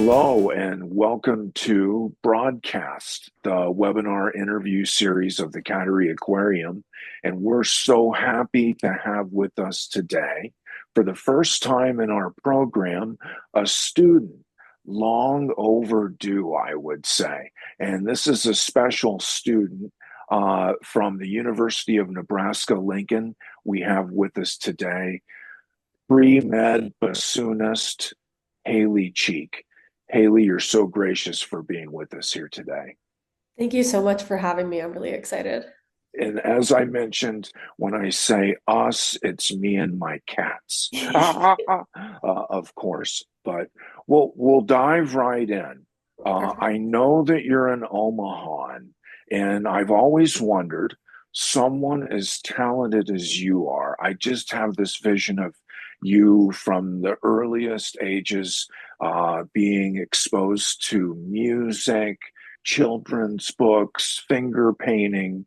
Hello and welcome to BroadCAST, the webinar interview series of the Cattery Aquarium. And we're so happy to have with us today, for the first time in our program, a student, long overdue, I would say. And this is a special student from the University of Nebraska-Lincoln. We have with us today pre-med bassoonist Hailey Cheek. Hailey, you're so gracious for being with us here today. Thank you so much for having me. I'm really excited. And as I mentioned, when I say us, it's me and my cats, of course. But we'll dive right in. Perfect. I know that you're an Omahan, and I've always wondered, someone as talented as you are, I just have this vision of you from the earliest ages being exposed to music, children's books, finger painting,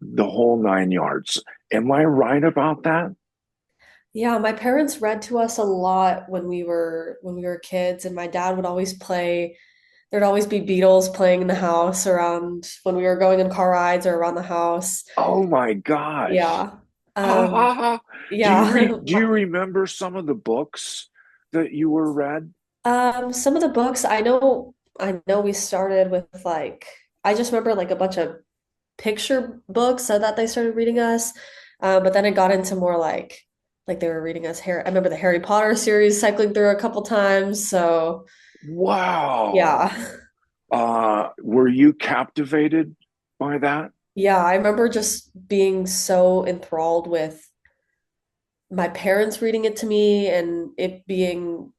the whole nine yards. Am I right about that? Yeah, my parents read to us a lot when we were kids, and my dad would always play. There'd always be Beatles playing in the house around when we were going on car rides or around the house. Oh my gosh. Yeah. Um, Do you yeah. do you remember some of the books that you were read? Some of the books I know we started with like I just remember like a bunch of picture books so that they started reading us. But then it got into more like they were reading us Harry. I remember the Harry Potter series cycling through a couple times. So Wow. yeah. Were you captivated by that? Yeah, I remember just being so enthralled with my parents reading it to me and it being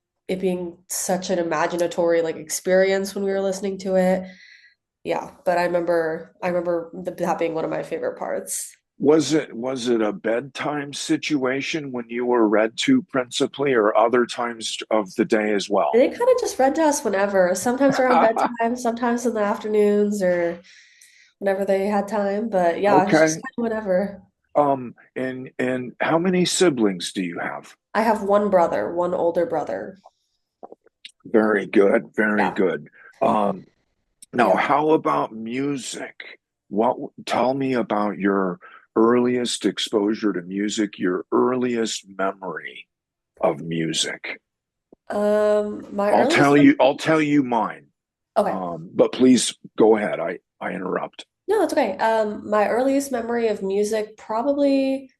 such an imaginatory like experience when we were listening to it. Yeah, but I remember that being one of my favorite parts. Was it a bedtime situation when you were read to principally, or other times of the day as And well? they kind of just read to us whenever, sometimes around bedtime, sometimes in the afternoons or whenever they had time. But yeah, it's Okay. just kind of whenever. And how many siblings do you have? I have one brother, one older brother. Very good, very Yeah. good. Now, Yeah. how about music? What Tell me about your earliest exposure to music, your earliest memory of music. My earliest mem- I'll tell you mine. okay. But please go ahead. I interrupt. No, it's okay. My earliest memory of music probably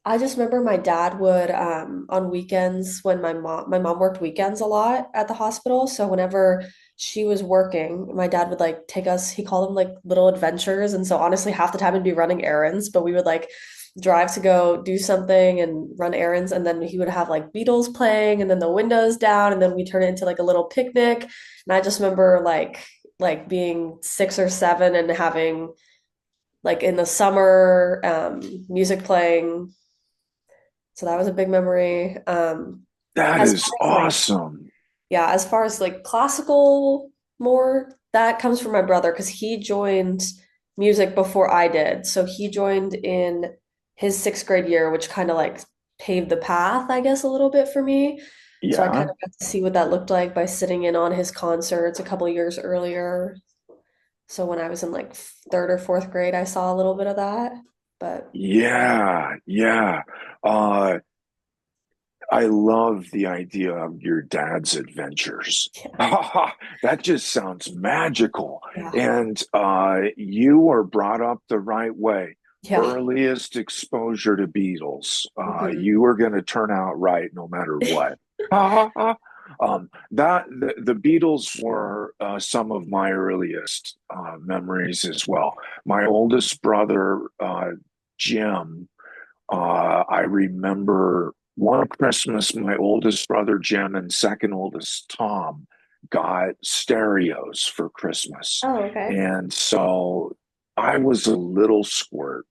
I just remember my dad would on weekends when my mom worked weekends a lot at the hospital. So whenever she was working, my dad would like take us, he called them like little adventures. And so honestly, half the time it'd be running errands, but we would like drive to go do something and run errands. And then he would have like Beatles playing and then the windows down, and then we turn it into like a little picnic. And I just remember like being 6 or 7 and having like in the summer music playing, so that was a big memory. That As is far as like, awesome. yeah, as far as like classical more, that comes from my brother because he joined music before I did. So he joined in his sixth grade year, which kind of like paved the path, I guess, a little bit for me. So I kind Yeah. of got to see what that looked like by sitting in on his concerts a couple years earlier. So when I was in like third or fourth grade, I saw a little bit of that. But Yeah. Yeah. Uh, I love the idea of your dad's adventures. yeah, That just sounds magical. yeah, And you were brought up the right way. yeah. Earliest exposure to Beatles. Mhm. You were going to turn out right no matter what. The Beatles were some of my earliest memories as well. My oldest brother, Jim, I remember one Christmas, my oldest brother Jim and second oldest Tom got stereos for Christmas. Oh, okay. And so I was a little squirt.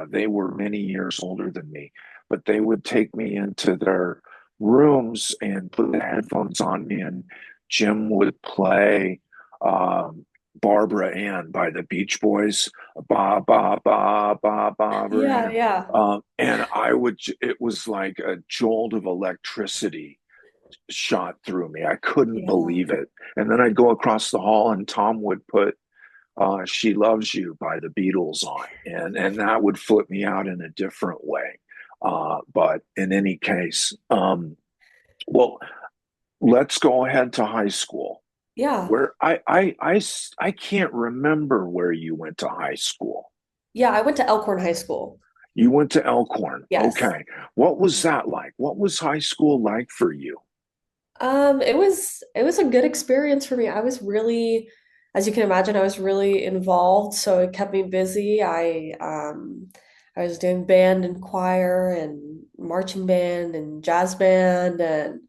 They were many years older than me, but they would take me into their rooms and put the headphones on me, and Jim would play um, Barbara Ann by the Beach Boys, ba ba ba ba Barbara Yeah, Ann. yeah. And it was like a jolt of electricity shot through me. I couldn't Yeah. believe it. And then I'd go across the hall and Tom would put She Loves You by the Beatles on. And that would flip me out in a different way. But in any case, well, let's go ahead to high school. Yeah. Where I can't remember where you went to high school. Yeah, I went to Elkhorn High School. You went to Elkhorn. Yes. Okay. What was that like? What was high school like for you? It was a good experience for me. I was really, as you can imagine, I was really involved, so it kept me busy. I was doing band and choir and marching band and jazz band, and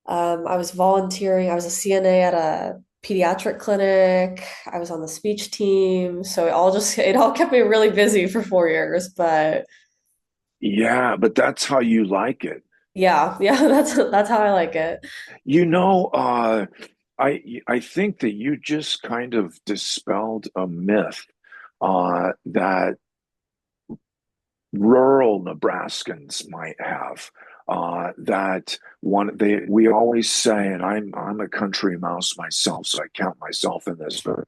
I was volunteering. I was a CNA at a pediatric clinic. I was on the speech team, so it all kept me really busy for 4 years. But Yeah, but that's how you like it. yeah, yeah, that's how I like it. You know, I think that you just kind of dispelled a myth that rural Nebraskans might have. That one they we always say, and I'm a country mouse myself, so I count myself in this. But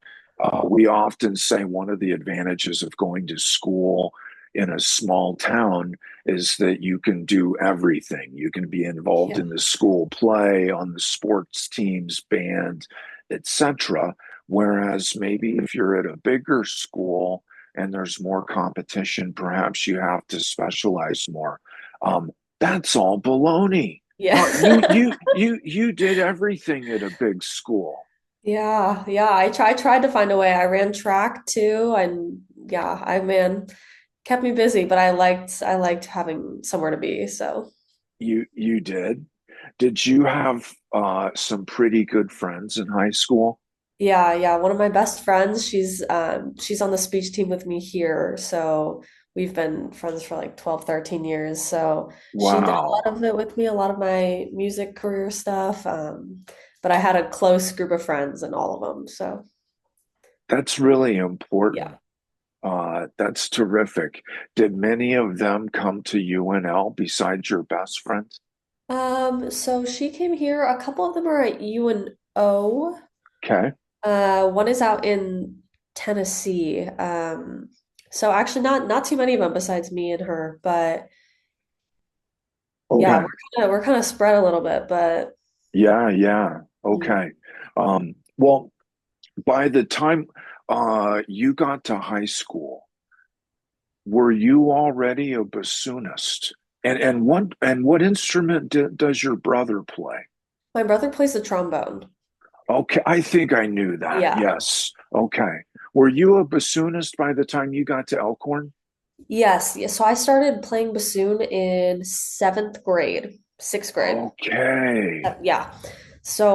we often say one of the advantages of going to school in a small town is that you can do everything. You can be involved Yeah, in the school play, on the sports teams, band, etc. Whereas maybe if you're at a bigger school and there's more competition, perhaps you have to specialize more. Um, that's all baloney. yeah. You did everything at a big school. Yeah, yeah. I tried to find a way. I ran track too, and yeah, kept me busy, but I liked having somewhere to be. So You did. Did you have some pretty good friends in high school? yeah, yeah. One of my best friends, she's on the speech team with me here. So we've been friends for like 12, 13 years. So she did a lot Wow, of it with me, a lot of my music career stuff. But I had a close group of friends in all of them. So that's really yeah. important. That's terrific. Did many of them come to UNL besides your best friends? So she came here. A couple of them are at UNO. Okay, One is out in Tennessee. So actually not too many of them besides me and her, but yeah, okay. we're kind of spread a little bit, but Yeah, yeah. mm, Okay. Well, by the time you got to high school, were you already a bassoonist? And what instrument does your brother play? my brother plays the trombone. Okay, I think I knew that. Yeah. Yes. Okay. Were you a bassoonist by the time you got to Elkhorn? Yes, yes. So I started playing bassoon in seventh grade, sixth grade. Okay. Yeah.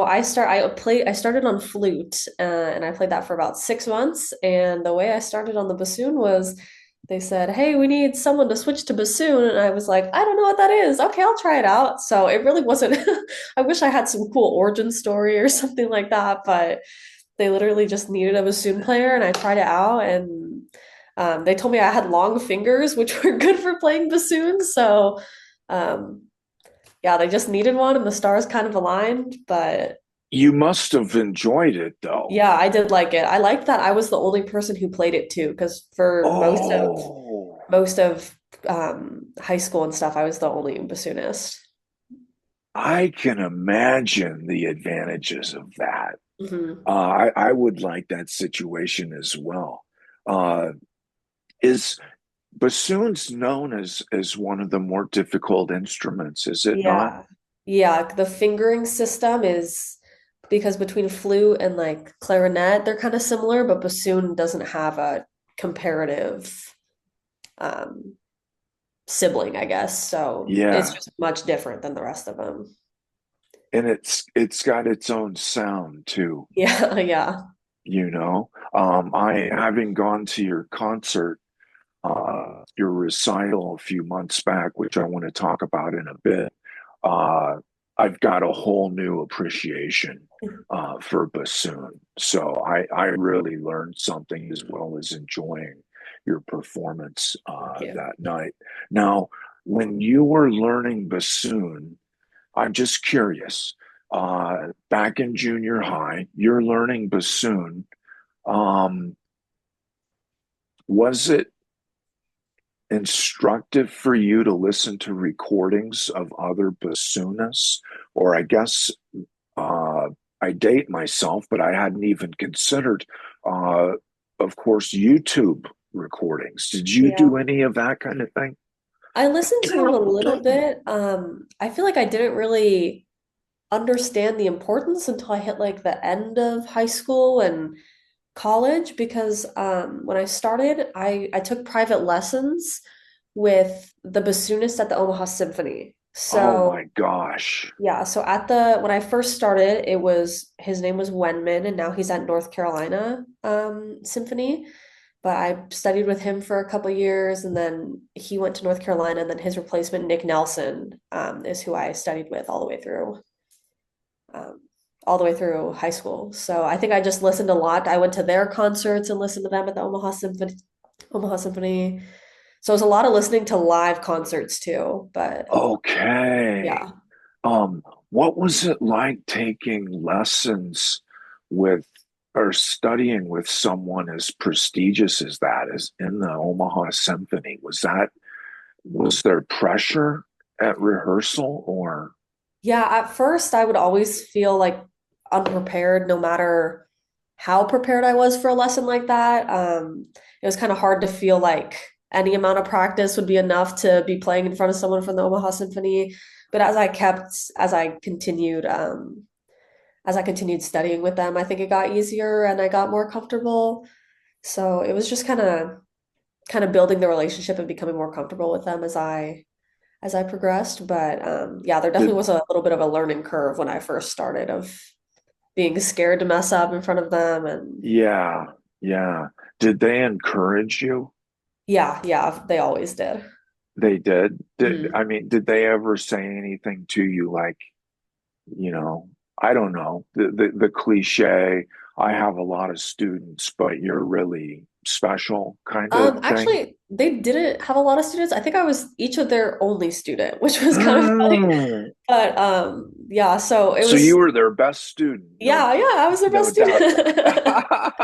I started on flute, and I played that for about 6 months. And the way I started on the bassoon was they said, "Hey, we need someone to switch to bassoon." And I was like, "I don't know what that is. Okay, I'll try it out." So it really wasn't I wish I had some cool origin story or something like that, but they literally just needed a bassoon player and I tried it out and they told me I had long fingers, which were good for playing bassoon. So um, yeah, they just needed one and the stars kind of aligned. But You must have enjoyed it though. yeah, I did like it. I liked that I was the only person who played it too, because for Oh, most of high school and stuff, I was the only bassoonist. I can imagine the advantages of that. Hmm. I would like that situation as well. Uh, is bassoon's known as one of the more difficult instruments, is it not? Yeah. Yeah, the fingering system is because between flute and like clarinet, they're kind of similar, but bassoon doesn't have a comparative um, sibling, I guess. So it's Yeah, just much different than the rest of them. and it's got its own sound too, Yeah, yeah. you know. I having gone to your concert, your recital a few months back, which I want to talk about in a bit. Uh, I've got a whole new appreciation for bassoon. So I really learned something as well as enjoying your performance Thank you. that night. Now, when you were learning bassoon, I'm just curious. Back in junior high, you're learning bassoon. Um, was it instructive for you to listen to recordings of other bassoonists? Or I guess uh, I date myself, but I hadn't even considered, uh, of course, YouTube recordings. Did you Yeah. do any of that kind of thing? I listened to them a little bit. I feel like I didn't really understand the importance until I hit like the end of high school and college because when I started, I took private lessons with the bassoonist at the Omaha Symphony. Oh So my gosh. yeah, so at the when I first started, it was his name was Wenman, and now he's at North Carolina Symphony. But I studied with him for a couple of years, and then he went to North Carolina, and then his replacement, Nick Nelson, is who I studied with um, all the way through high school. So I think I just listened a lot. I went to their concerts and listened to them at the Omaha Symphony. Omaha Symphony. So it was a lot of listening to live concerts too. But Okay. yeah. What was it like taking lessons with or studying with someone as prestigious as that, as in the Omaha Symphony? Was there pressure at rehearsal or? Yeah, at first I would always feel like unprepared no matter how prepared I was for a lesson like that. It was kind of hard to feel like any amount of practice would be enough to be playing in front of someone from the Omaha Symphony. But as I continued studying with them, I think it got easier and I got more comfortable. So it was just kind of building the relationship and becoming more comfortable with them as I progressed. But yeah, there definitely Did was a little bit of a learning curve when I first started of being scared to mess up in front of them. And Yeah, yeah. Did they encourage you? yeah, yeah, they always did. They did. Mhm. I mean, did they ever say anything to you like, you know, I don't know, the cliche, I have a lot of students, but you're really special kind of thing? Actually, they didn't have a lot of students. I think I was each of their only student, which was kind of funny. Ah, But yeah, so it so you was were their best student, yeah, yeah, I was their no best doubt. student.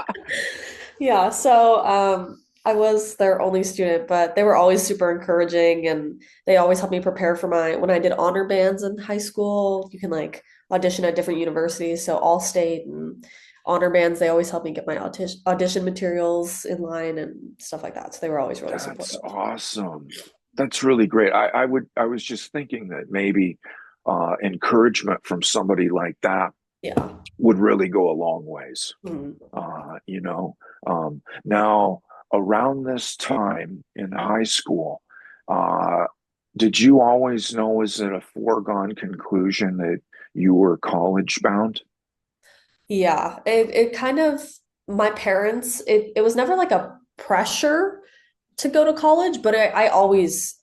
Yeah, so I was their only student, but they were always super encouraging and they always helped me prepare for my when I did honor bands in high school, you can like audition at different universities, so all state and honor bands, they always helped me get my audition materials in line and stuff like that. So they were always really That's supportive. awesome. That's really great. I was just thinking that maybe encouragement from somebody like that Yeah. would really go a long ways. Mhm. You know, now around this time in high school, uh, did you always know, is it a foregone conclusion that you were college bound? Yeah, it kind of my parents, it was never like a pressure to go to college, but I always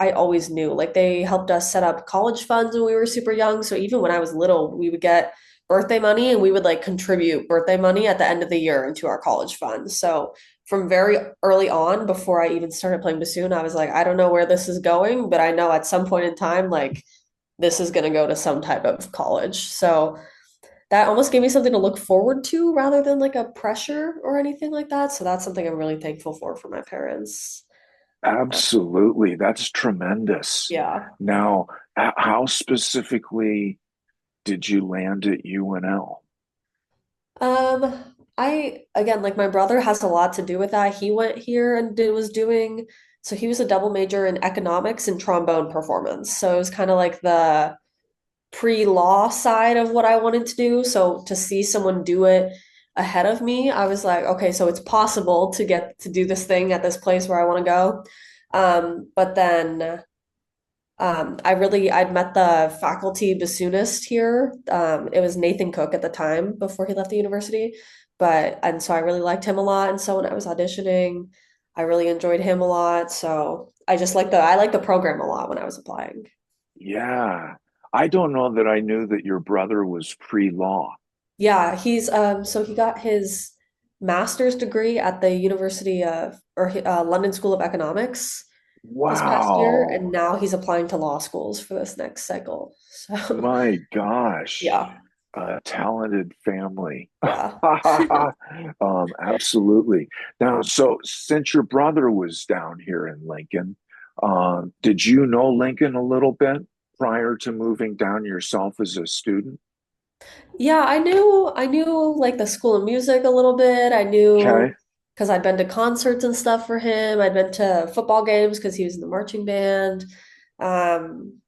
knew like they helped us set up college funds when we were super young. So even when I was little, we would get birthday money and we would like contribute birthday money at the end of the year into our college fund. So from very early on, before I even started playing bassoon, I was like, I don't know where this is going, but I know at some point in time, like this is going to go to some type of college. So that almost gave me something to look forward to rather than like a pressure or anything like that. So that's something I'm really thankful for my parents. Absolutely. That's tremendous. Yeah. Now, how specifically did you land at UNL? I again, like my brother has a lot to do with that. He went here and was doing, so he was a double major in economics and trombone performance. So it was kind of like the pre-law side of what I wanted to do. So to see someone do it ahead of me, I was like, okay, so it's possible to get to do this thing at this place where I want to go. But then I'd met the faculty bassoonist here. It was Nathan Cook at the time before he left the university. And so I really liked him a lot. And so when I was auditioning, I really enjoyed him a lot. So I like the program a lot when I was applying. Yeah. I don't know that I knew that your brother was pre-law. Yeah, so he got his master's degree at the University of or London School of Economics. this past year, Wow. and now he's applying to law schools for this next cycle. So, My gosh. yeah, A talented family. yeah. Absolutely. Now, so since your brother was down here in Lincoln, did you know Lincoln a little bit prior to moving down yourself as a student? Yeah, I knew like the School of Music a little bit. I knew Okay. because I'd been to concerts and stuff for him. I'd been to football games because he was in the marching band. Um,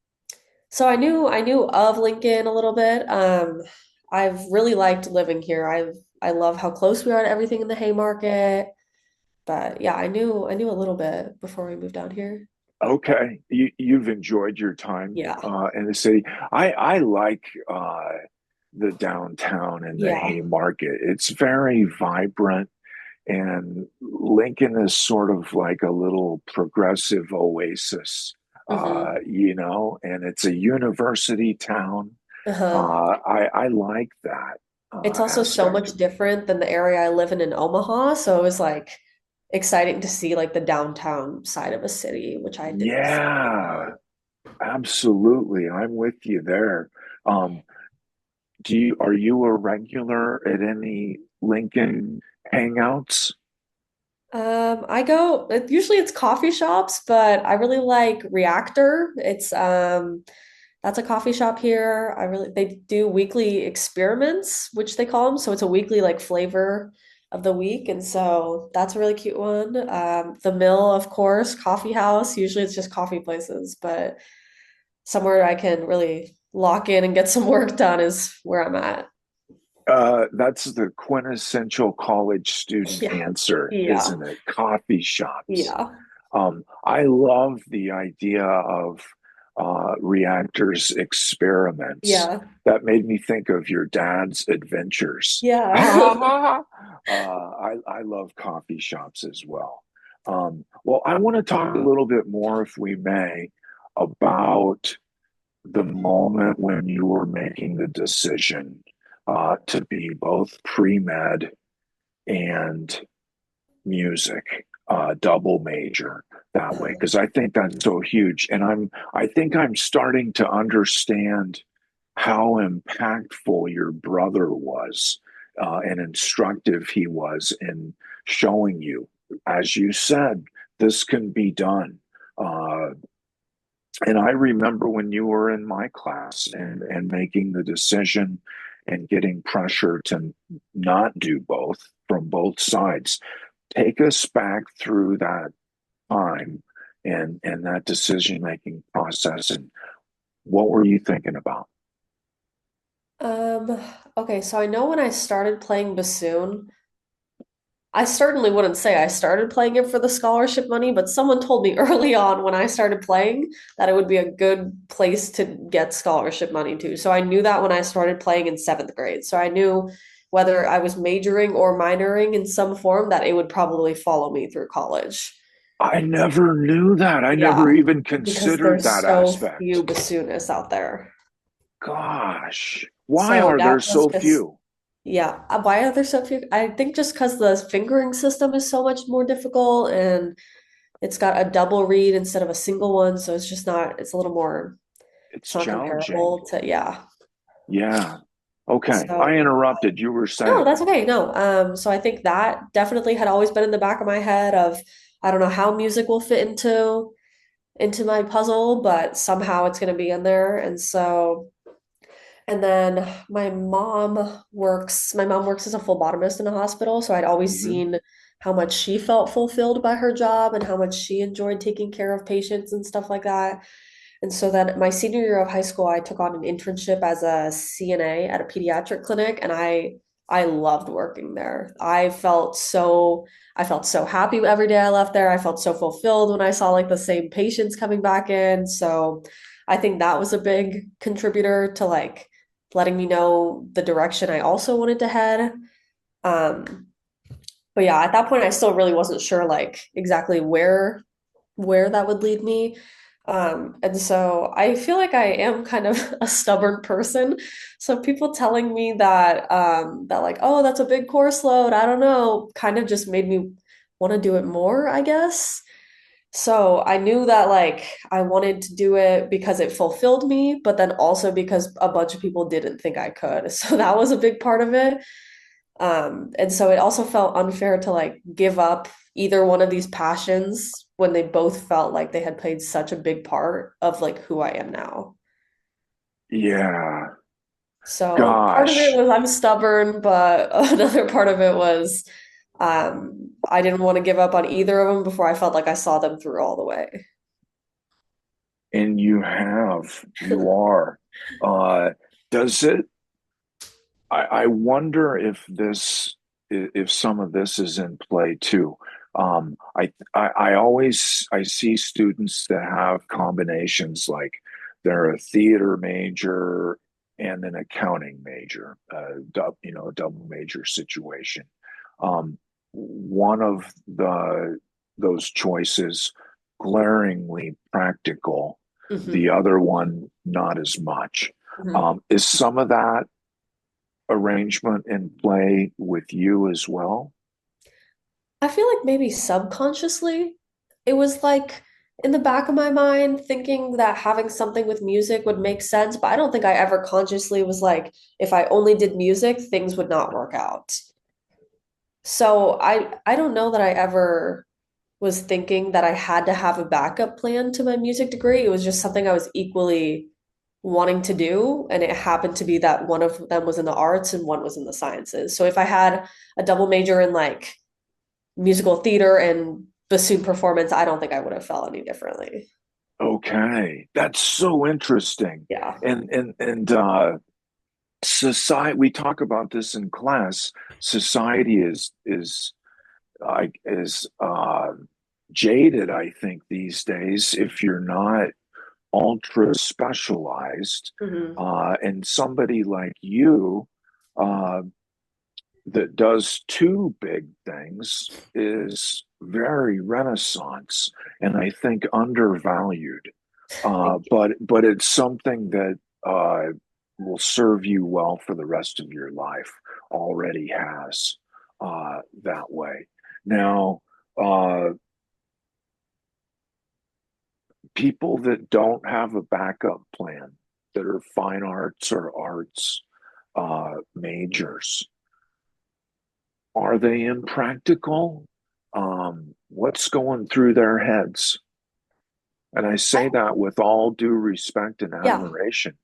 so I knew of Lincoln a little bit. I've really liked living here. I love how close we are to everything in the Haymarket. But yeah, I knew a little bit before we moved down here. Okay. You've enjoyed your time Yeah. in the city. I like the downtown and the Yeah. Haymarket. It's very vibrant. And Lincoln is sort of like a little progressive oasis, Hmm. and it's a university town. Uh-huh. I like that It's also so aspect much of different than the area I live in Omaha. So it was like exciting to see like the downtown side of a city, which I didn't see in Yeah, Omaha. absolutely. I'm with you there. Um, are you a regular at any Lincoln hangouts? Usually it's coffee shops, but I really like Reactor. That's a coffee shop here. They do weekly experiments, which they call them. So it's a weekly like flavor of the week. And so that's a really cute one. The Mill, of course, coffee house. Usually it's just coffee places, but somewhere I can really lock in and get some work done is where I'm at. That's the quintessential college student Yeah. answer, Yeah. isn't it? Coffee shops. Yeah. I love the idea of reactors experiments. Yeah. That made me think of your dad's adventures. Yeah. I love coffee shops as well. Well, I want to talk a little bit more, if we may, about the moment when you were making the decision to be both pre-med and music, double major that way, because I think that's so huge. And I think I'm starting to understand how impactful your brother was and instructive he was in showing you, as you said, this can be done. And I remember when you were in my class and making the decision and getting pressure to not do both from both sides. Take us back through that time and that decision making process, and what were you thinking about? Um, okay, so I know when I started playing bassoon, I certainly wouldn't say I started playing it for the scholarship money, but someone told me early on when I started playing that it would be a good place to get scholarship money to. So I knew that when I started playing in seventh grade. So I knew whether I was majoring or minoring in some form that it would probably follow me through college. I never knew that. I never Yeah, even because considered there's that so few aspect. bassoonists out there. Gosh, why So are there that was so just few? Yeah. Why are there so few? I think just because the fingering system is so much more difficult and it's got a double reed instead of a single one. So it's just not, It's it's not challenging. comparable to, yeah. Yeah. Okay. I So, interrupted. You were no, saying. that's okay. No. So I think that definitely had always been in the back of my head of, I don't know how music will fit into my puzzle, but somehow it's going to be in there. And then my mom works as a phlebotomist in a hospital, so I'd always Mhm. seen how much she felt fulfilled by her job and how much she enjoyed taking care of patients and stuff like that. And so then my senior year of high school, I took on an internship as a CNA at a pediatric clinic, and I loved working there. I felt so happy every day I left there. I felt so fulfilled when I saw like the same patients coming back in. So I think that was a big contributor to like letting me know the direction I also wanted to head. Um, but yeah, at that point, I still really wasn't sure like exactly where that would lead me. And so I feel like I am kind of a stubborn person. So people telling me that like, oh, that's a big course load, I don't know, kind of just made me want to do it more, I guess. So I knew that like I wanted to do it because it fulfilled me, but then also because a bunch of people didn't think I could. So that was a big part of it. And so it also felt unfair to like give up either one of these passions when they both felt like they had played such a big part of like who I am now. Yeah, So part of it gosh. was I'm stubborn, but another part of it was I didn't want to give up on either of them before I felt like I saw them through all the way. And you are. Uh, does it, I wonder if if some of this is in play too. I always, I see students that have combinations like they're a theater major and an accounting major, a double major situation. One of those choices glaringly practical, Mhm. the other one not as much. Mhm. Is some of that arrangement in play with you as well? I feel like maybe subconsciously it was like in the back of my mind thinking that having something with music would make sense, but I don't think I ever consciously was like, if I only did music, things would not work out. So I don't know that I ever was thinking that I had to have a backup plan to my music degree. It was just something I was equally wanting to do, and it happened to be that one of them was in the arts and one was in the sciences. So if I had a double major in like musical theater and bassoon performance, I don't think I would have felt any differently. Okay, that's so interesting. Yeah. And society, we talk about this in class. Society is jaded, I think, these days. If you're not ultra specialized, Hmm. and somebody like you, uh, that does two big things is very Renaissance and I think undervalued. Thank you. But it's something that will serve you well for the rest of your life. Already has that way. Now, uh, people that don't have a backup plan that are fine arts or arts majors, are they impractical? What's going through their heads? And I say that with all due respect and Yeah. admiration.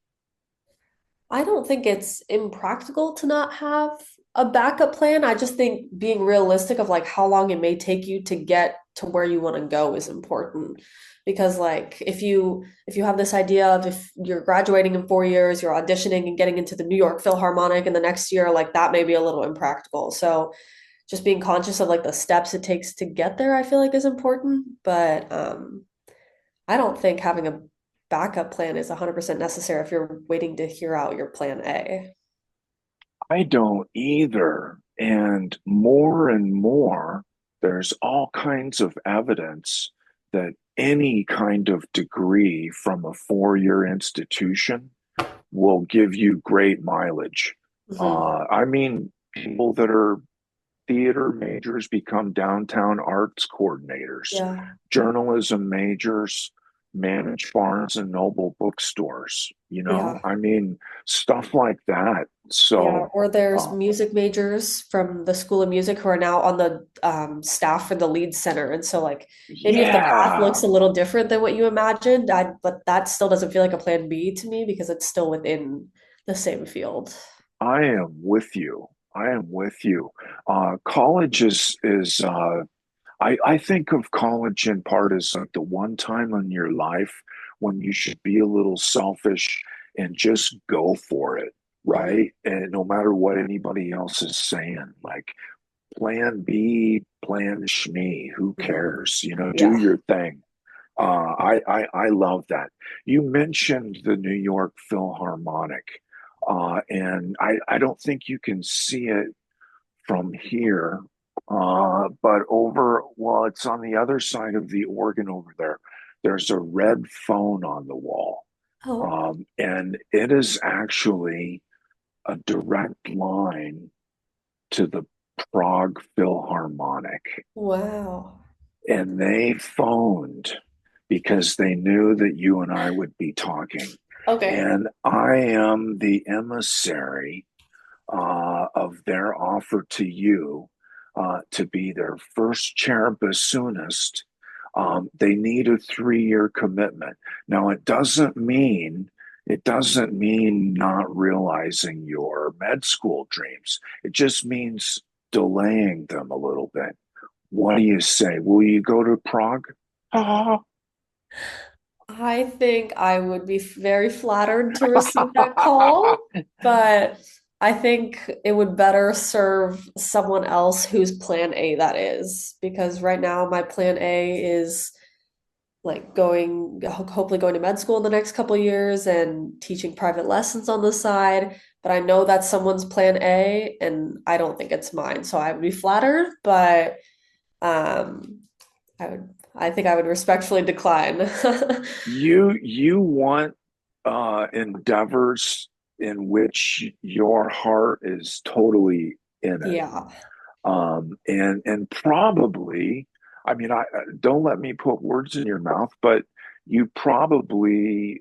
I don't think it's impractical to not have a backup plan. I just think being realistic of like how long it may take you to get to where you want to go is important. Because like if you have this idea of if you're graduating in 4 years, you're auditioning and getting into the New York Philharmonic in the next year, like that may be a little impractical. So just being conscious of like the steps it takes to get there, I feel like is important. But I don't think having a backup plan is 100% necessary if you're waiting to hear out your plan A. I don't either. And more, there's all kinds of evidence that any kind of degree from a 4 year institution will give you great mileage. Hmm. I mean, people that are theater majors become downtown arts coordinators. Yeah. Journalism majors manage Barnes and Noble bookstores. Yeah. I mean, stuff like that. Yeah. So, Or there's uh, music majors from the School of Music who are now on the staff for the Lead Center. And so, like, maybe if the path yeah, looks a little different than what you imagined, but that still doesn't feel like a plan B to me because it's still within the same field. I am with you. I am with you. College is I think of college in part as like the one time in your life when you should be a little selfish and just go for it, Hmm. right? And no matter what anybody else is saying, like plan B, plan Shmee, who Hmm. cares? Do Yeah. your thing. I love that. You mentioned the New York Philharmonic, and I don't think you can see it from here. But well, it's on the other side of the organ over there. There's a red phone on the wall. Oh, And it is actually a direct line to the Prague Philharmonic. wow. and they phoned because they knew that you and I would be talking. Okay. And I am the emissary of their offer to you to be their first chair bassoonist. They need a 3 year commitment. Now, it doesn't mean not realizing your med school dreams. It just means delaying them a little bit. What do you say? Will you go to Prague? Ah, I think I would be very flattered to receive that call, but I think it would better serve someone else whose plan A that is. Because right now, my plan A is like hopefully going to med school in the next couple of years and teaching private lessons on the side. But I know that's someone's plan A, and I don't think it's mine. So I would be flattered, but um, I think I would respectfully decline. you want endeavors in which your heart is totally in it. Yeah. And probably, I mean, I don't let me put words in your mouth, but you probably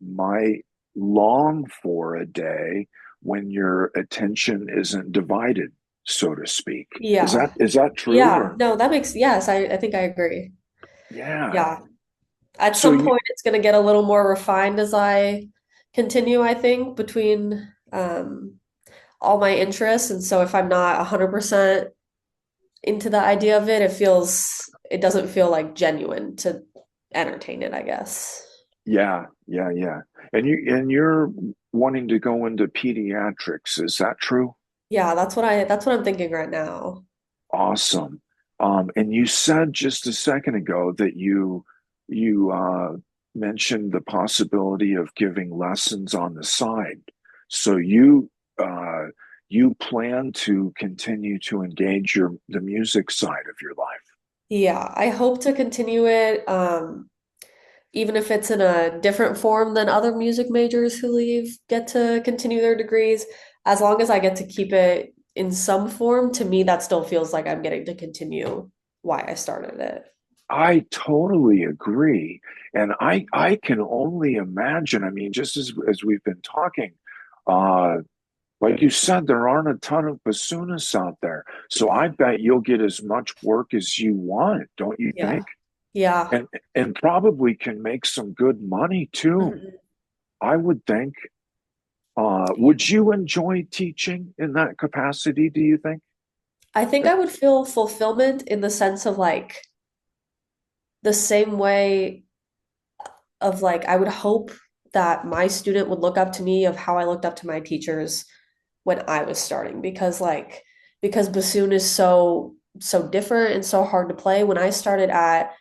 might long for a day when your attention isn't divided, so to speak. Is that Yeah. is that true Yeah. or No, that makes, yes, I think I agree. yeah? Yeah. At So some you, point, it's going to get a little more refined as I continue, I think, between all my interests. And so if I'm not 100% into the idea of it, it doesn't feel like genuine to entertain it, I guess. yeah, yeah, yeah. And you're wanting to go into pediatrics, is that true? Yeah, that's what I'm thinking right now. Awesome. And you said just a second ago that you mentioned the possibility of giving lessons on the side. So uh, you plan to continue to engage the music side of your life. Yeah, I hope to continue it. Even if it's in a different form than other music majors who leave get to continue their degrees, as long as I get to keep it in some form, to me, that still feels like I'm getting to continue why I started it. I totally agree. And I can only imagine, I mean, just as we've been talking, uh, like you said, there aren't a ton of bassoonists out there. So I bet you'll get as much work as you want, don't you Yeah. think? Yeah. And probably can make some good money too, Mhm. I would think. Would you enjoy teaching in that capacity, do you think? I think I would feel fulfillment in the sense of like the same way of like I would hope that my student would look up to me of how I looked up to my teachers when I was starting because bassoon is so different and so hard to play. When I started at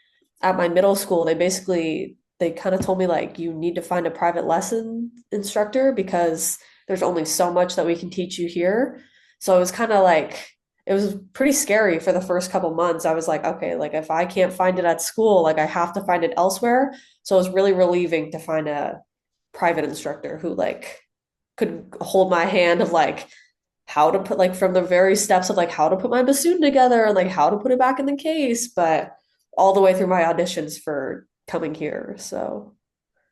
my middle school, they kind of told me like you need to find a private lesson instructor because there's only so much that we can teach you here. So it was kind of like it was pretty scary for the first couple months. I was like, okay, like if I can't find it at school, like I have to find it elsewhere. So it was really relieving to find a private instructor who like could hold my hand of like how to put like from the very steps of like how to put my bassoon together and like how to put it back in the case, but all the way through my auditions for coming here. So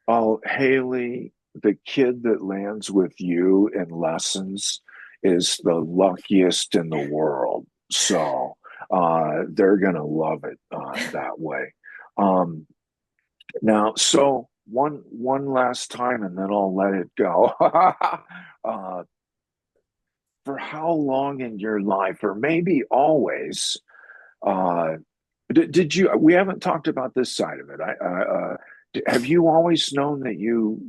Oh, Hailey, the kid that lands with you in lessons is the luckiest in the world. So they're gonna love it that way. Um, Now, so one last time, and then I'll let it go. For how long in your life, or maybe always, uh, did you? We haven't talked about this side of it. Have you always known that you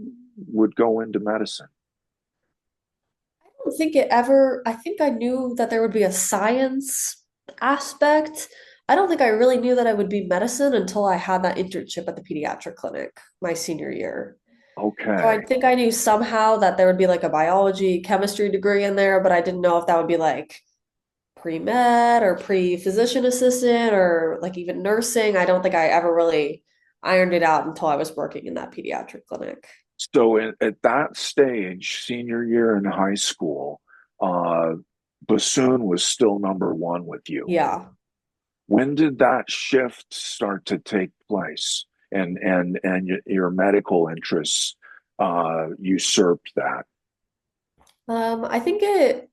would go into medicine? I don't think it ever, I think I knew that there would be a science aspect. I don't think I really knew that I would be medicine until I had that internship at the pediatric clinic my senior year. So I Okay. think I knew somehow that there would be like a biology, chemistry degree in there, but I didn't know if that would be like pre-med or pre-physician assistant or like even nursing. I don't think I ever really ironed it out until I was working in that pediatric clinic. So at that stage, senior year in high school, uh, bassoon was still number one with you. Yeah. When did that shift start to take place, and your medical interests usurped that? Um, I think it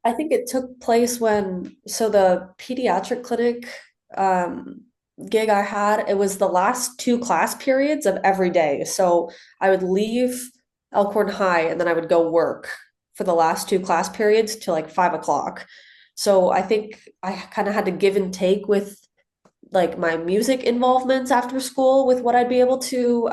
I think it took place when, so the pediatric clinic um, gig I had, it was the last two class periods of every day. So I would leave Elkhorn High and then I would go work for the last two class periods till like 5 o'clock. So I think I kind of had to give and take with like my music involvements after school with what I'd be able to.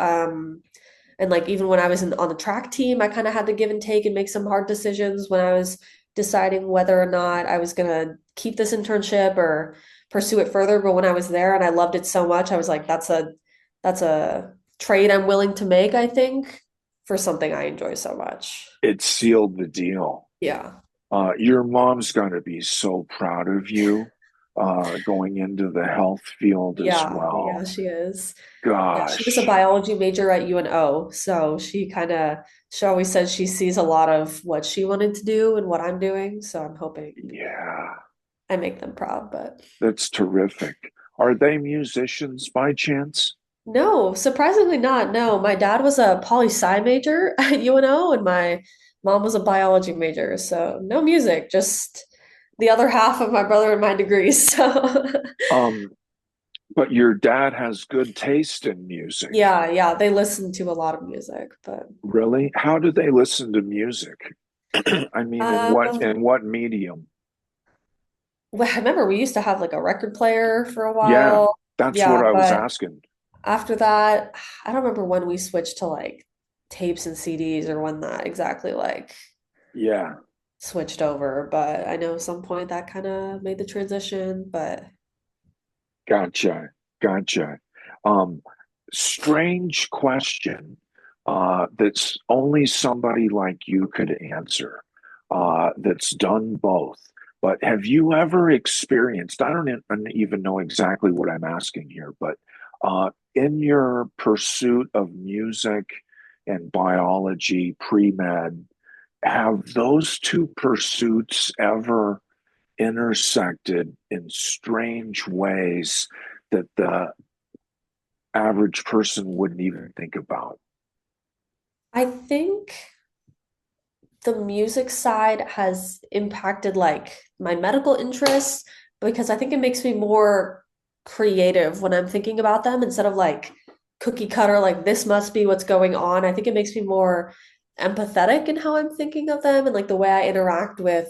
And like even when I was on the track team, I kind of had to give and take and make some hard decisions when I was deciding whether or not I was gonna keep this internship or pursue it further. But when I was there and I loved it so much, I was like, that's a trade I'm willing to make, I think, for something I enjoy so much. It sealed the deal. Yeah. Your mom's going to be so proud of you going into the health field as Yeah, yeah, well. she is. Yeah, she was a Gosh, biology major at UNO, so she always says she sees a lot of what she wanted to do and what I'm doing, so I'm hoping yeah, I make them proud, but that's terrific. Are they musicians by chance? no, surprisingly not. No, my dad was a poli sci major at UNO and my mom was a biology major, so no music, just the other half of my brother and my degrees. So Um, but your dad has good taste in music. yeah, yeah, they listen to a lot of music, but Really? How do they listen to music? I mean, um in what medium? well, I remember we used to have like a record player for a Yeah, while. that's what Yeah, I was but asking. after that, I don't remember when we switched to like tapes and CDs or when that exactly like Yeah, switched over, but I know at some point that kind of made the transition, but gotcha, gotcha. Um, Strange question that's only somebody like you could answer, that's done both. But have you ever experienced, I don't even know exactly what I'm asking here, but in your pursuit of music and biology, pre-med, have those two pursuits ever intersected in strange ways that the average person wouldn't even think about? I think the music side has impacted like my medical interests because I think it makes me more creative when I'm thinking about them instead of like cookie cutter, like this must be what's going on. I think it makes me more empathetic in how I'm thinking of them and like the way I interact with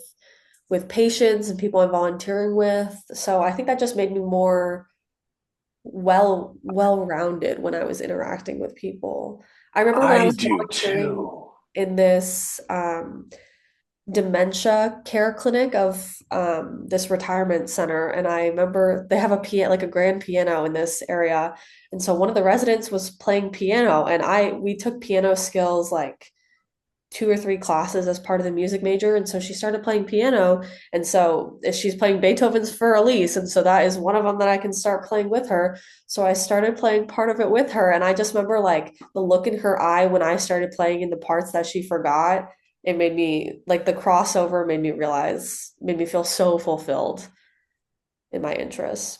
patients and people I'm volunteering with. So I think that just made me more well-rounded when I was interacting with people. I remember when I I was do volunteering too. in this dementia care clinic of this retirement center, and I remember they have a piano, like a grand piano in this area, and so one of the residents was playing piano, and I we took piano skills like two or three classes as part of the music major. And so she started playing piano. And so she's playing Beethoven's Für Elise. And so that is one of them that I can start playing with her. So I started playing part of it with her. And I just remember like the look in her eye when I started playing in the parts that she forgot. It made me like the crossover made me feel so fulfilled in my interests.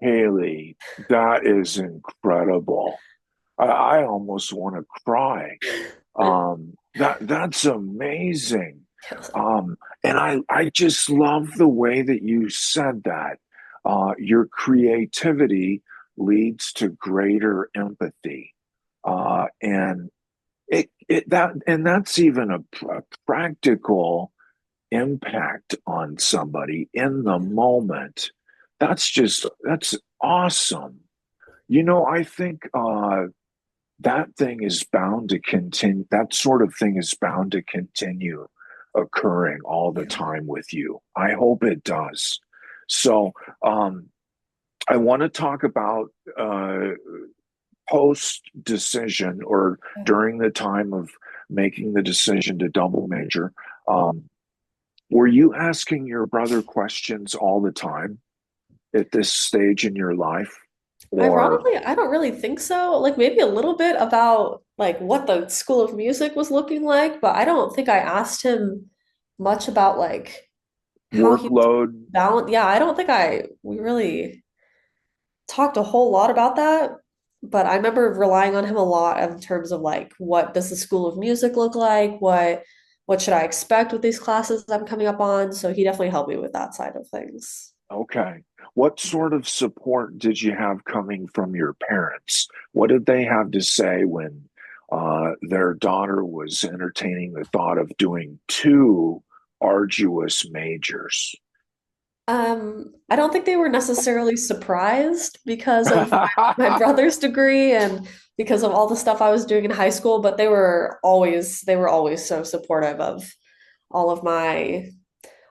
Hailey, that is incredible. I almost want to cry. That's amazing. And I just love the way that you said that. Your creativity leads to greater empathy. And that's even a practical impact on somebody in the moment. That's awesome. I think that thing is bound to continue. That sort of thing is bound to continue occurring all the Yeah. time with you. I hope it does. So, um, I want to talk about post decision or during the time of making the decision to double major. Um, were you asking your brother questions all the time at this stage in your life? Or, Ironically, I don't really think so. Like maybe a little bit about like what the School of Music was looking like, but I don't think I asked him much about like how he workload? balance. Yeah, I don't think we really talked a whole lot about that, but I remember relying on him a lot in terms of like what does the School of Music look like? What should I expect with these classes I'm coming up on? So he definitely helped me with that side of things. Okay. What sort of support did you have coming from your parents? What did they have to say when their daughter was entertaining the thought of doing two arduous majors? I don't think they were necessarily surprised because of my brother's degree and because of all the stuff I was doing in high school, but they were always so supportive of all of my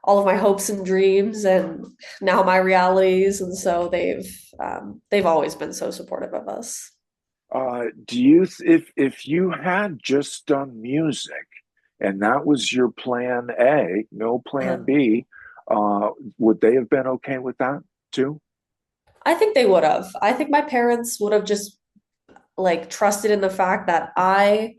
all of my hopes and dreams and now my realities, and so they've always been so supportive of us. If you had just done music and that was your plan A, no plan Uh, B, would they have been okay with that too? I think they would have. I think my parents would have just like trusted in the fact that I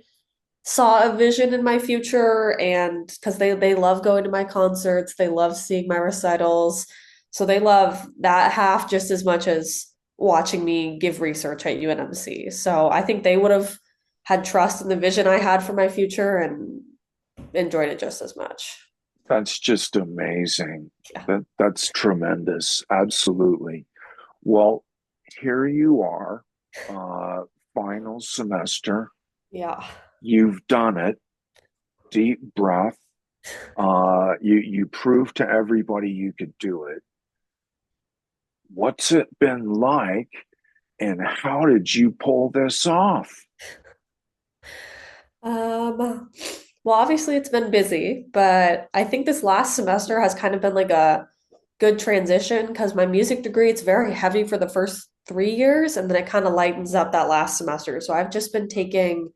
saw a vision in my future, and because they love going to my concerts, they love seeing my recitals, so they love that half just as much as watching me give research at UNMC. So I think they would have had trust in the vision I had for my future and enjoyed it just as much. That's just amazing. Yeah. That's tremendous. Absolutely. Well, here you are, uh, final semester. Yeah. You've done it. Deep breath. You proved to everybody you could do it. What's it been like, and how did you pull this off? Um, well, obviously it's been busy, but I think this last semester has kind of been like a good transition because my music degree, it's very heavy for the first 3 years, and then it kind of lightens up that last semester. So I've just been taking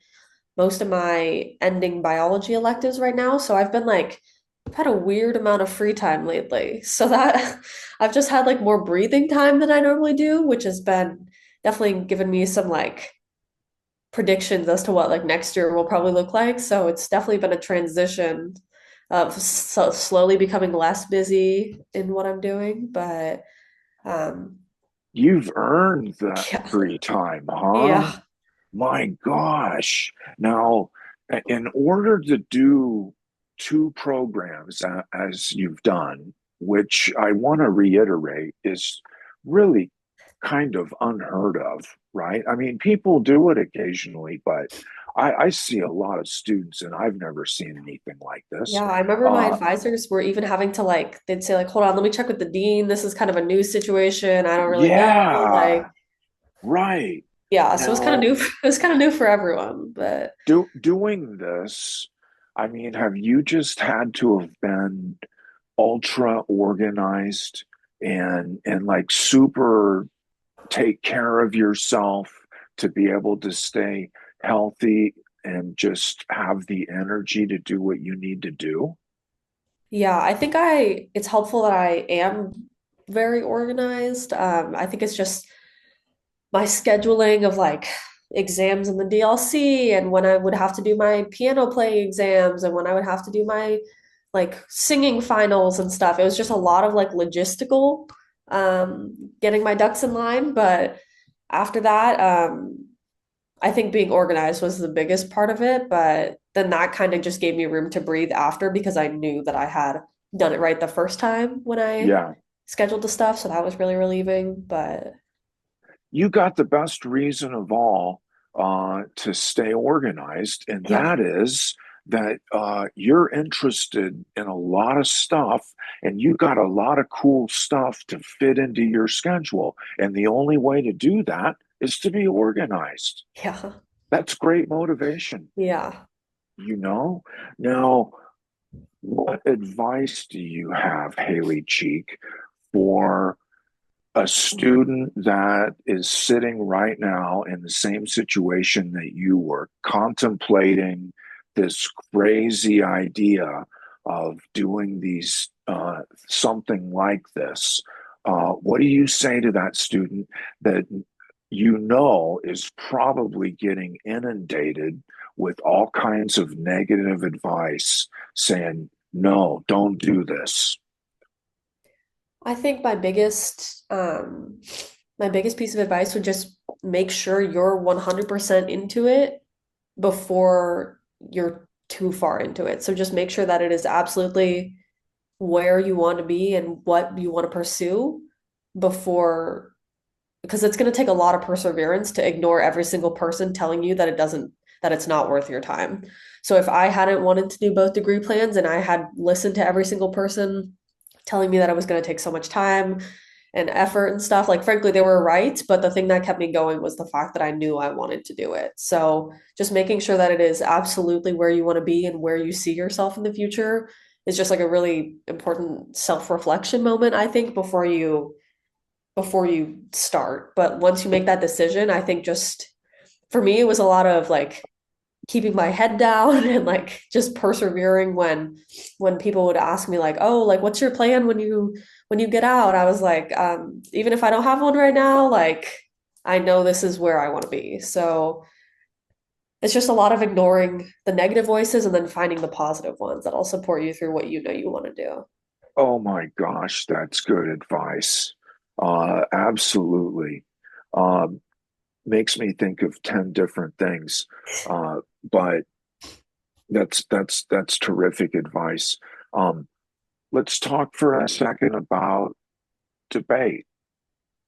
most of my ending biology electives right now. So I've had a weird amount of free time lately. So that I've just had like more breathing time than I normally do, which has been definitely given me some like predictions as to what like next year will probably look like. So it's definitely been a transition of slowly becoming less busy in what I'm doing. But um, You've earned that yeah, free time, huh? yeah, My gosh. Now, in order to do two programs as you've done, which I want to reiterate is really kind of unheard of, right? I mean, people do it occasionally, but I see a lot of students and I've never seen anything like this. yeah. I remember my Uh, advisors were even having to like, they'd say like, hold on, let me check with the dean. This is kind of a new situation. I don't really know. yeah, Like, right. yeah. So it's kind of Now, new. It was kind of new for everyone, but doing this, I mean, have you just had to have been ultra organized and like super take care of yourself to be able to stay healthy and just have the energy to do what you need to do? yeah, it's helpful that I am very organized. I think it's just my scheduling of like exams in the DLC and when I would have to do my piano playing exams and when I would have to do my like singing finals and stuff. It was just a lot of like logistical getting my ducks in line. But after that, I think being organized was the biggest part of it. But then that kind of just gave me room to breathe after because I knew that I had done it right the first time when I Yeah, scheduled the stuff. So that was really relieving. But you got the best reason of all to stay organized, and yeah. that is that you're interested in a lot of stuff and you got a lot of cool stuff to fit into your schedule. And the only way to do that is to be organized. Yeah. That's great motivation, Yeah. you know? Now, what advice do you have, Haley Cheek, for a student that is sitting right now in the same situation that you were, contemplating this crazy idea of doing these something like this? What do you say to that student that you know is probably getting inundated with all kinds of negative advice saying, no, don't do this? I think my biggest piece of advice would just make sure you're 100% into it before you're too far into it. So just make sure that it is absolutely where you want to be and what you want to pursue before, because it's going to take a lot of perseverance to ignore every single person telling you that that it's not worth your time. So if I hadn't wanted to do both degree plans and I had listened to every single person telling me that it was going to take so much time and effort and stuff, like frankly, they were right. But the thing that kept me going was the fact that I knew I wanted to do it. So just making sure that it is absolutely where you want to be and where you see yourself in the future is just like a really important self-reflection moment, I think, before you start. But once you make that decision, I think just for me, it was a lot of like keeping my head down and like just persevering when people would ask me like, oh, like what's your plan when you get out? I was like, even if I don't have one right now, like I know this is where I want to be. So it's just a lot of ignoring the negative voices and then finding the positive ones that'll support you through what you know you want to do. Oh my gosh, that's good advice. Absolutely. Um, Makes me think of 10 different things. But that's terrific advice. Um, let's talk for a second about debate.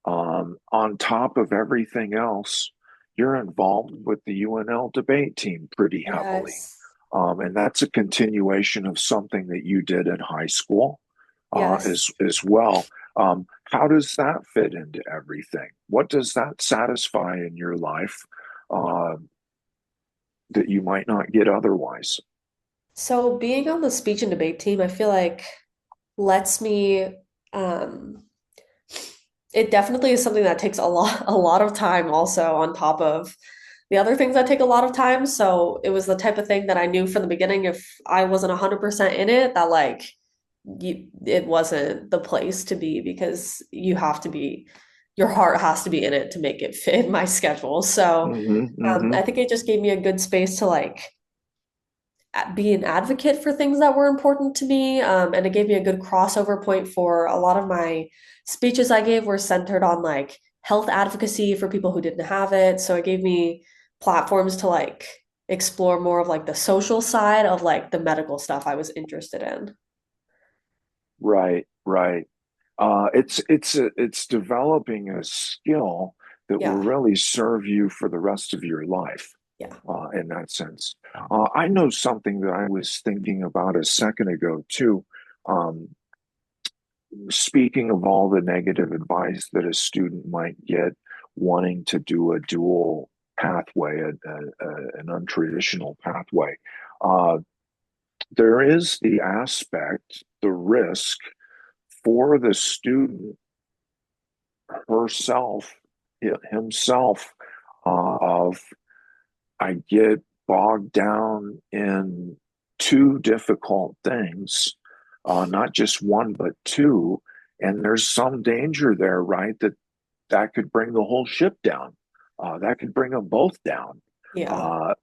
On top of everything else, you're involved with the UNL debate team pretty heavily. Yes. And that's a continuation of something that you did in high school Yes. as well. How does that fit into everything? What does that satisfy in your life uh, that you might not get otherwise? So being on the speech and debate team, I feel like lets me um it definitely is something that takes a lot of time also on top of the other things that take a lot of time. So it was the type of thing that I knew from the beginning if I wasn't 100% in it, that like it wasn't the place to be because you have to be your heart has to be in it to make it fit my schedule. So Hmm. I think it just gave me a good space to like be an advocate for things that were important to me. And it gave me a good crossover point for a lot of my speeches I gave were centered on like health advocacy for people who didn't have it. So it gave me platforms to like explore more of like the social side of like the medical stuff I was interested in. Right, right. It's developing a skill that will Yeah. really serve you for the rest of your life. Yeah. In that sense. I know something that I was thinking about a second ago too. Um, Speaking of all the negative advice that a student might get wanting to do a dual pathway, an untraditional pathway, uh, there is the aspect, the risk for the student herself, himself, of I get bogged down in two difficult things, not just one, but two. And there's some danger there, right? That could bring the whole ship down. That could bring them both down. Yeah.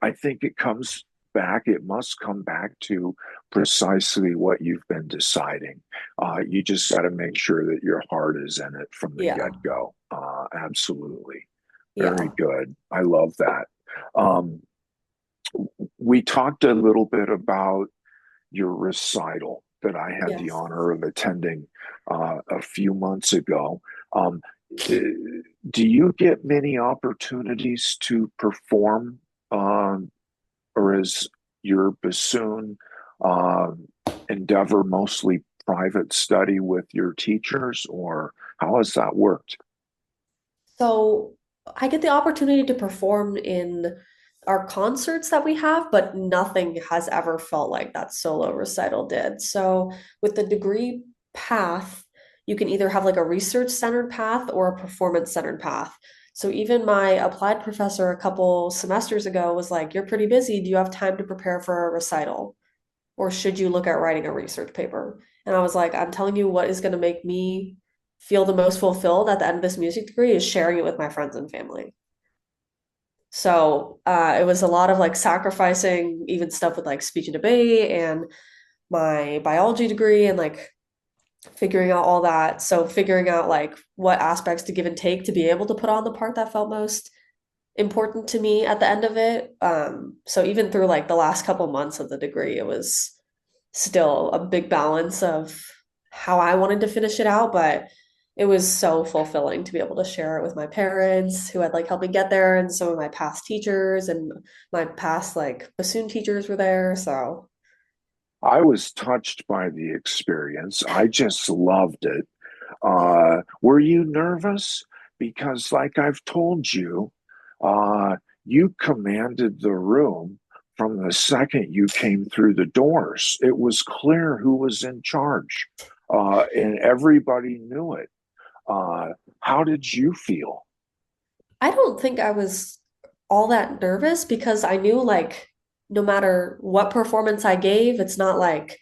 I think it must come back to precisely what you've been deciding. You just got to make sure that your heart is in it from the Yeah. get go. Absolutely. Very Yeah. good. I love that. Um, we talked a little bit about your recital that I had the Yes. honor of attending a few months ago. Um, eh, do you get many opportunities to perform, or is your bassoon um endeavor mostly private study with your teachers, or how has that worked? So I get the opportunity to perform in our concerts that we have, but nothing has ever felt like that solo recital did. So with the degree path, you can either have like a research centered path or a performance centered path. So even my applied professor a couple semesters ago was like, "You're pretty busy. Do you have time to prepare for a recital? Or should you look at writing a research paper?" And I was like, "I'm telling you what is going to make me feel the most fulfilled at the end of this music degree is sharing it with my friends and family." So it was a lot of like sacrificing even stuff with like speech and debate and my biology degree and like figuring out all that. So figuring out like what aspects to give and take to be able to put on the part that felt most important to me at the end of it. So even through like the last couple months of the degree, it was still a big balance of how I wanted to finish it out, but it was so fulfilling to be able to share it with my parents who had like helped me get there, and some of my past teachers and my past like bassoon teachers were there. So I was touched by the experience. I just loved it. Were you nervous? Because, like I've told you, uh, you commanded the room from the second you came through the doors. It was clear who was in charge, and everybody knew it. Uh, how did you feel? I don't think I was all that nervous because I knew like no matter what performance I gave, it's not like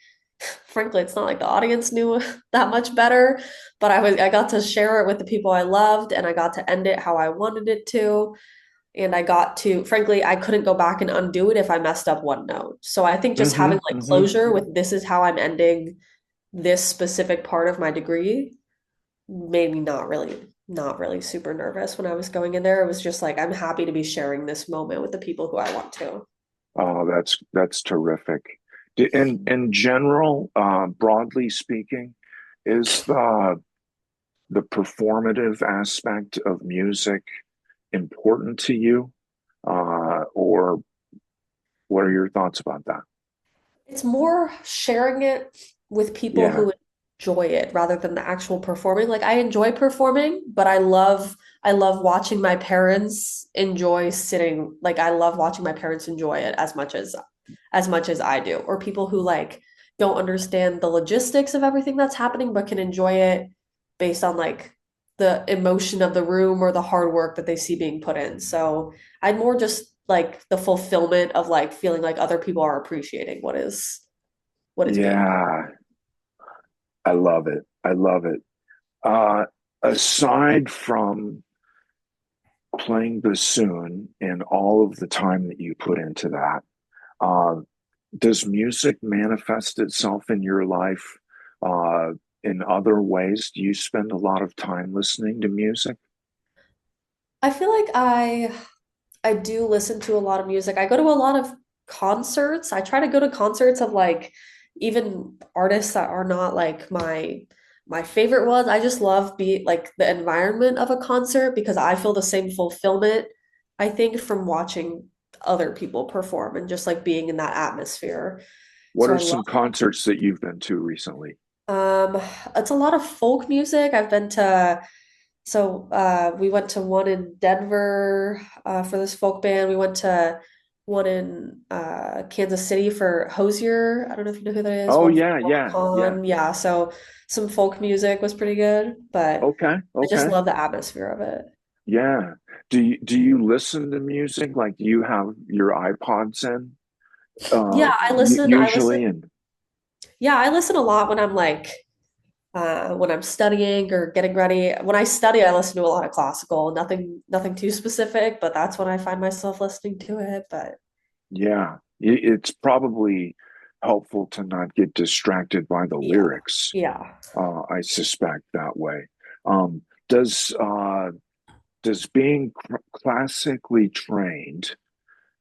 frankly, it's not like the audience knew that much better, but I got to share it with the people I loved and I got to end it how I wanted it to. And I got to, frankly, I couldn't go back and undo it if I messed up one note. So I think just Mm-hmm, having like mm-hmm. closure with this is how I'm ending this specific part of my degree made me not really super nervous when I was going in there. It was just like I'm happy to be sharing this moment with the people who I want to. Oh, that's terrific. In general, broadly speaking, is the performative aspect of music important to you? Or what are your thoughts about that? It's more sharing it with people Yeah. who enjoy it rather than the actual performing. Like I enjoy performing, but I love watching my parents enjoy sitting. Like I love watching my parents enjoy it as much as I do. Or people who like don't understand the logistics of everything that's happening but can enjoy it based on like the emotion of the room or the hard work that they see being put in. So I'm more just like the fulfillment of like feeling like other people are appreciating what is being done. Yeah. I love it. I love it. Uh, aside from playing bassoon and all of the time that you put into that, uh, does music manifest itself in your life uh, in other ways? Do you spend a lot of time listening to music? I feel like I do listen to a lot of music. I go to a lot of concerts. I try to go to concerts of like even artists that are not like my favorite ones. I just love be like the environment of a concert because I feel the same fulfillment, I think, from watching other people perform and just like being in that atmosphere. What So are I some love concerts that you've been to recently? um it's a lot of folk music. I've been to we went to one in Denver for this folk band. We went to one in Kansas City for Hosier. I don't know if you know who that is. Oh One for yeah, yeah, yeah. Con. Yeah, so some folk music was pretty good, but Okay, I just okay. love the atmosphere of it. Yeah. Do you listen to music? Like, do you have your iPods in Yeah, I listen. I listen. usually? And Yeah, I listen a lot when I'm studying or getting ready. When I study, I listen to a lot of classical. Nothing too specific, but that's when I find myself listening to it. But yeah, it's probably helpful to not get distracted by the yeah, lyrics. yeah. I suspect that way. Um, does does being classically trained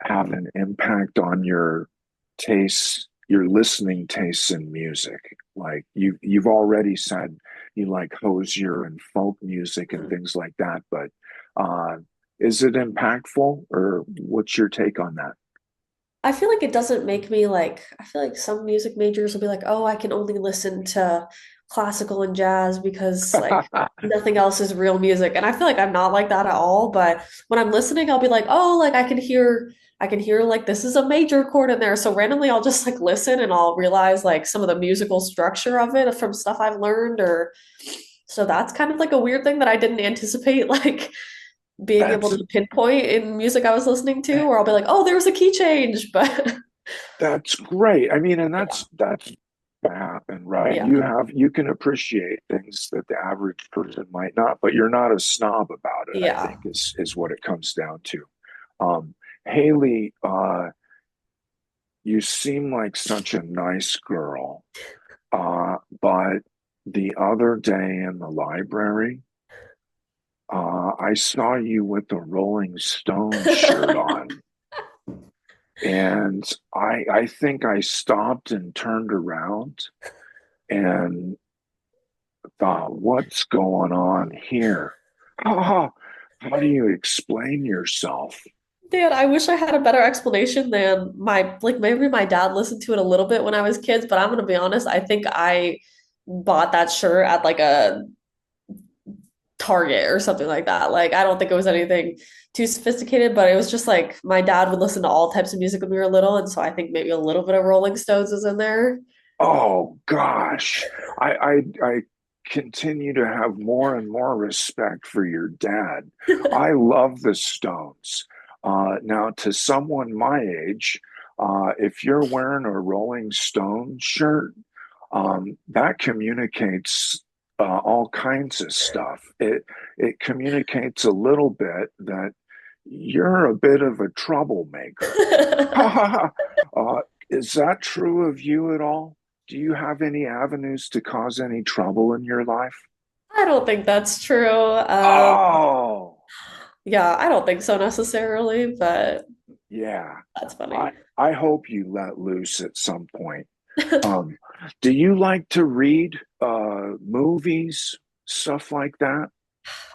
have an impact on your tastes, your listening tastes in music? Like you've already said you like Hosier and folk music and Mhm. things like that, but uh, is it impactful, or what's your take on that? I feel like it doesn't make me like, I feel like some music majors will be like, oh, I can only listen to classical and jazz because like nothing else is real music. And I feel like I'm not like that at all. But when I'm listening, I'll be like, oh, like I can hear like this is a major chord in there. So randomly I'll just like listen and I'll realize like some of the musical structure of it from stuff I've learned or so that's kind of like a weird thing that I didn't anticipate, like being able That's to pinpoint in music I was listening to, where I'll be like, oh, there was a key change. But that's great. I mean, and yeah, that's happen, right? yeah, You can appreciate things that the average person might not, but you're not a snob about it, I yeah. think is what it comes down to. Hailey, you seem like such a nice girl, but the other day in the library, I saw you with the Rolling Stones shirt on, and I think I stopped and turned around and thought, "What's going on here?" How, how do you explain yourself? Dan, I wish I had a better explanation than maybe my dad listened to it a little bit when I was kids, but I'm gonna be honest, I think I bought that shirt at like a Target or something like that. Like I don't think it was anything too sophisticated, but it was just like my dad would listen to all types of music when we were little, and so I think maybe a little bit of Rolling Stones is in there. Oh gosh, I continue to have more and more respect for your dad. I love the Stones. Now, to someone my age, if you're wearing a Rolling Stone shirt, that communicates all kinds of stuff. It communicates a little bit that you're a bit of a troublemaker. uh, is that true of you at all? Do you have any avenues to cause any trouble in your life? I don't think that's true. Oh, Yeah, I don't think so necessarily, but yeah. that's I funny. I hope you let loose at some point. Um, do you like to read movies, stuff like that?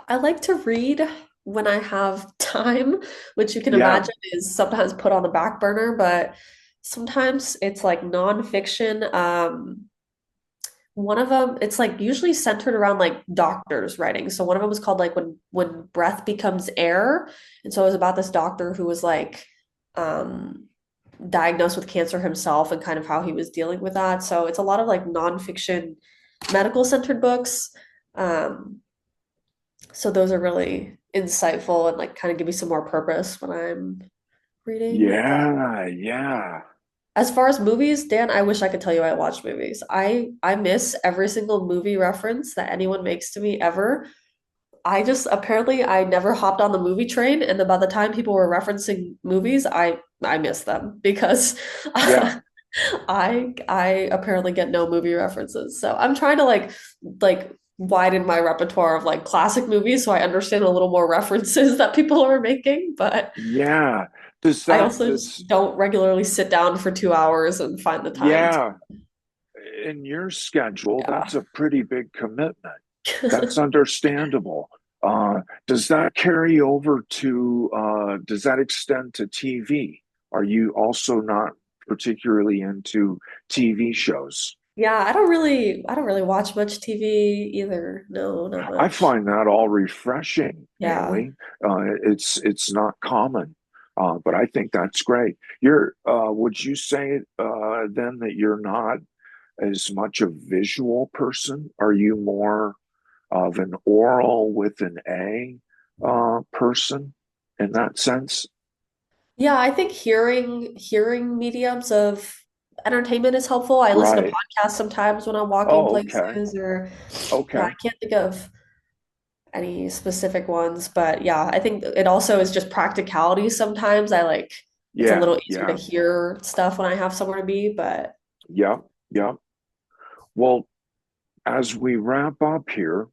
I like to read when I have time, which you can Yeah, imagine is sometimes put on the back burner, but sometimes it's like nonfiction. One of them, it's like usually centered around like doctors writing. So one of them was called like when breath becomes air. And so it was about this doctor who was like um diagnosed with cancer himself and kind of how he was dealing with that. So it's a lot of like nonfiction medical centered books. Um, so those are really insightful and like kind of give me some more purpose when I'm reading. yeah, yeah. As far as movies, Dan, I wish I could tell you I watch movies. I miss every single movie reference that anyone makes to me ever. I just apparently I never hopped on the movie train, and then by the time people were referencing movies, I miss them because Yeah, I apparently get no movie references. So I'm trying to like widen my repertoire of like classic movies so I understand a little more references that people are making, but yeah. Does I that also does just don't regularly sit down for 2 hours and find the time to, yeah, in your schedule, yeah. that's a pretty big commitment. That's understandable. Does that carry over to, does that extend to TV? Are you also not particularly into TV shows? Yeah, I don't really watch much TV either. No, not I much. find that all refreshing, Yeah. Hailey. It's not common, but I think that's great. Would you say then that you're not as much a visual person? Are you more of an oral with an A person in that sense? Yeah, I think hearing mediums of entertainment is helpful. I listen to Right. podcasts sometimes when I'm walking Oh, okay. places or yeah, I Okay. can't think of any specific ones, but yeah, I think it also is just practicality sometimes. I like it's a Yeah. little easier to Yeah. hear stuff when I have somewhere to be, but Yeah. Yeah. Well, as we wrap up here,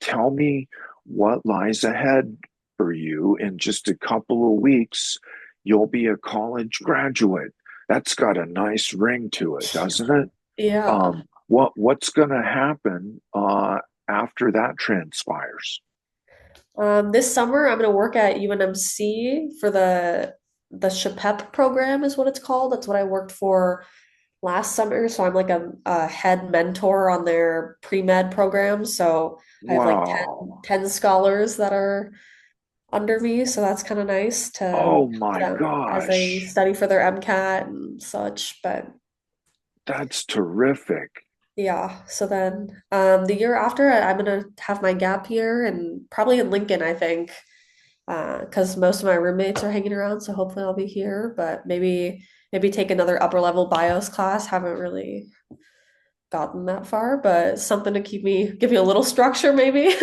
tell me what lies ahead for you in just a couple of weeks. You'll be a college graduate. That's got a nice ring to it, doesn't it? yeah. What's going to happen after that transpires? This summer I'm gonna work at UNMC for the SHPEP program is what it's called. That's what I worked for last summer. So I'm like a head mentor on their pre-med program. So I have like Wow. 10 scholars that are under me. So that's kind of nice to Oh help my them as they gosh. study for their MCAT and such. But That's terrific. yeah, so then the year after I'm gonna have my gap year and probably in Lincoln, I think. Because most of my roommates are hanging around, so hopefully I'll be here. But maybe take another upper level bios class. Haven't really gotten that far, but something to give me a little structure, maybe.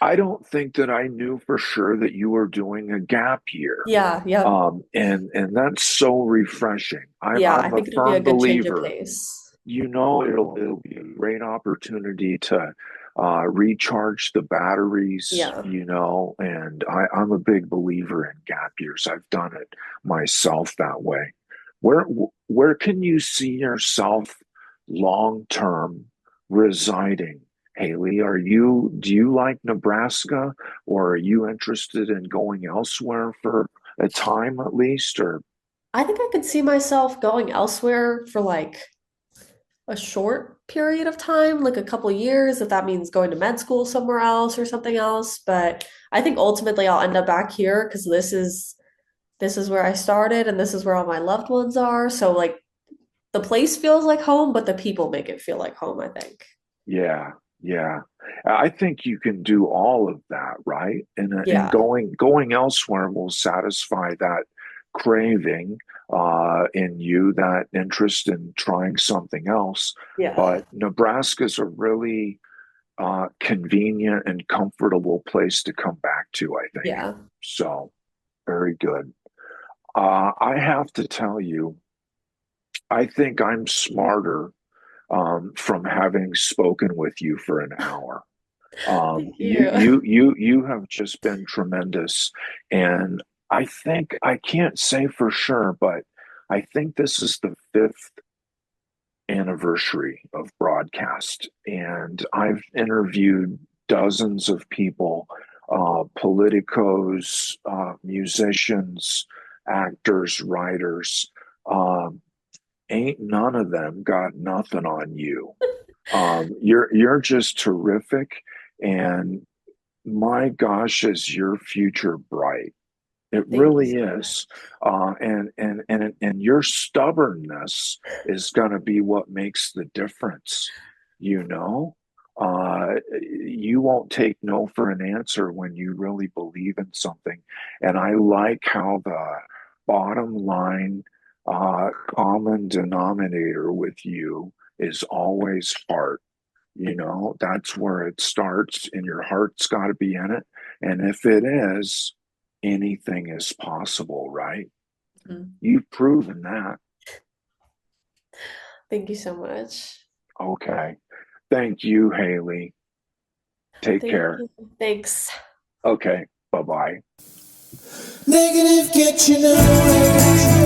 I don't think that I knew for sure that you were doing a gap year. Yeah, yep. And that's so refreshing. Yeah, I I'm a think it'll be a firm good change of believer. pace. it'll be a great opportunity to recharge the batteries, Yeah. and I'm a big believer in gap years. I've done it myself that way. Where where can you see yourself long term residing? Hailey, do you like Nebraska, or are you interested in going elsewhere for a time at least, or I think I could see myself going elsewhere for like a short period of time, like a couple years, if that means going to med school somewhere else or something else. But I think ultimately I'll end up back here because this is where I started and this is where all my loved ones are. So like the place feels like home, but the people make it feel like home, I think. yeah, yeah. I think you can do all of that, right? And Yeah. going elsewhere will satisfy that craving in you, that interest in trying something else. Yeah. But Nebraska's a really convenient and comfortable place to come back to, I think. Yeah. So, very good. I have to tell you, I think I'm smarter from having spoken with you for an hour. Thank you. You have just been tremendous, and I think I can't say for sure, but I think this is the fifth anniversary of BroadCAST, and I've interviewed dozens of people, politicos, musicians, actors, writers. Um, Ain't none of them got nothing on you. You're just terrific, and my gosh, is your future bright? It Thank you really so is, much. and your stubbornness is going to be what makes the difference. You know, you won't take no for an answer when you really believe in something, and I like how the bottom line, common denominator with you is always heart. That's where it starts, and your heart's got to be in it. And if it is, anything is possible, right? Mhm. You've proven that. Thank you so much. Okay. Thank you, Hailey. Take Thank care. you. Thanks. Okay. Bye bye. Negative get you nowhere.